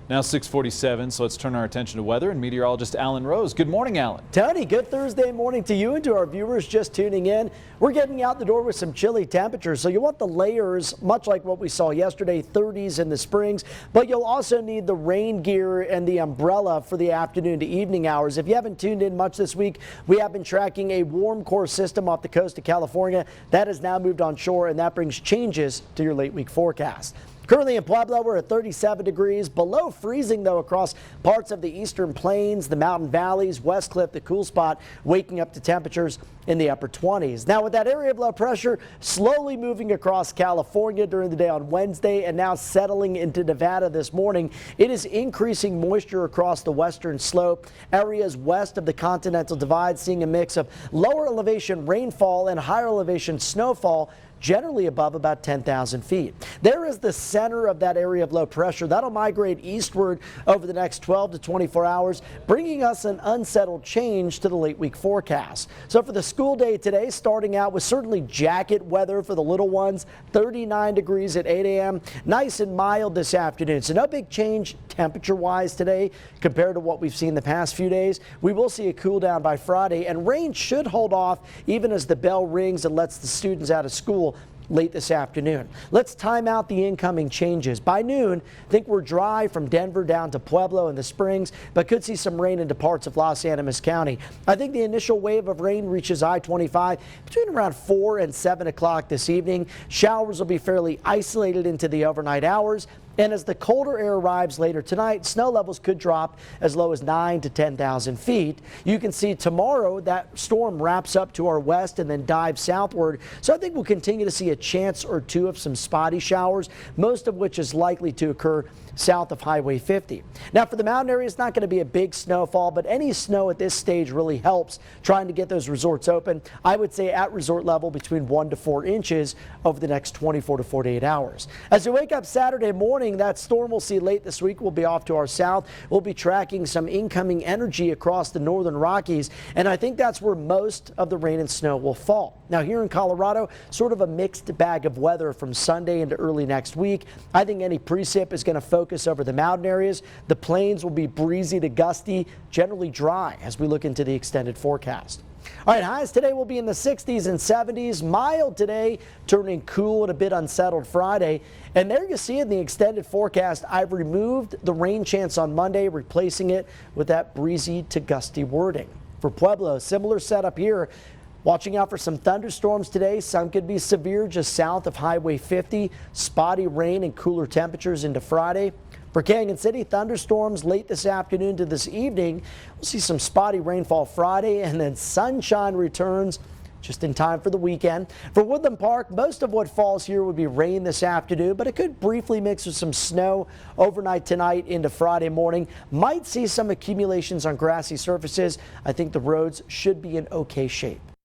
Now 6:47, so let's turn our attention to weather and meteorologist Alan Rose. Good morning, Alan. Tony, good Thursday morning to you and to our viewers just tuning in. We're getting out the door with some chilly temperatures, so you want the layers, much like what we saw yesterday, 30s in the Springs, but you'll also need the rain gear and the umbrella for the afternoon to evening hours. If you haven't tuned in much this week, we have been tracking a warm core system off the coast of California. That has now moved on shore, and that brings changes to your late week forecast. Currently in Pueblo, we're at 37 degrees, below freezing though across parts of the eastern plains, the mountain valleys, West Cliff, the cool spot, waking up to temperatures in the upper 20s. Now with that area of low pressure slowly moving across California during the day on Wednesday and now settling into Nevada this morning, it is increasing moisture across the western slope. Areas west of the Continental Divide seeing a mix of lower elevation rainfall and higher elevation snowfall, generally above about 10,000 feet. There is the center of that area of low pressure. That'll migrate eastward over the next 12 to 24 hours, bringing us an unsettled change to the late week forecast. So for the school day today, starting out with certainly jacket weather for the little ones, 39 degrees at 8 a.m. Nice and mild this afternoon. So no big change temperature-wise today compared to what we've seen the past few days. We will see a cool down by Friday, and rain should hold off even as the bell rings and lets the students out of school late this afternoon. Let's time out the incoming changes. By noon, I think we're dry from Denver down to Pueblo and the Springs, but could see some rain into parts of Los Animas County. I think the initial wave of rain reaches I-25 between around 4 and 7 o'clock this evening. Showers will be fairly isolated into the overnight hours. And as the colder air arrives later tonight, snow levels could drop as low as 9 to 10,000 feet. You can see tomorrow that storm wraps up to our west and then dives southward. So I think we'll continue to see a chance or two of some spotty showers, most of which is likely to occur south of Highway 50. Now for the mountain area, it's not going to be a big snowfall, but any snow at this stage really helps trying to get those resorts open. I would say at resort level between 1 to 4 inches over the next 24 to 48 hours. As we wake up Saturday morning, that storm we'll see late this week will be off to our south. We'll be tracking some incoming energy across the northern Rockies, and I think that's where most of the rain and snow will fall. Now here in Colorado, sort of a mixed bag of weather from Sunday into early next week. I think any precip is going to focus over the mountain areas. The plains will be breezy to gusty, generally dry as we look into the extended forecast. All right, highs today will be in the 60s and 70s. Mild today, turning cool and a bit unsettled Friday. And there you see in the extended forecast, I've removed the rain chance on Monday, replacing it with that breezy to gusty wording. For Pueblo, similar setup here. Watching out for some thunderstorms today. Some could be severe just south of Highway 50. Spotty rain and cooler temperatures into Friday. For Canyon City, thunderstorms late this afternoon to this evening. We'll see some spotty rainfall Friday, and then sunshine returns just in time for the weekend. For Woodland Park, most of what falls here would be rain this afternoon, but it could briefly mix with some snow overnight tonight into Friday morning. Might see some accumulations on grassy surfaces. I think the roads should be in okay shape.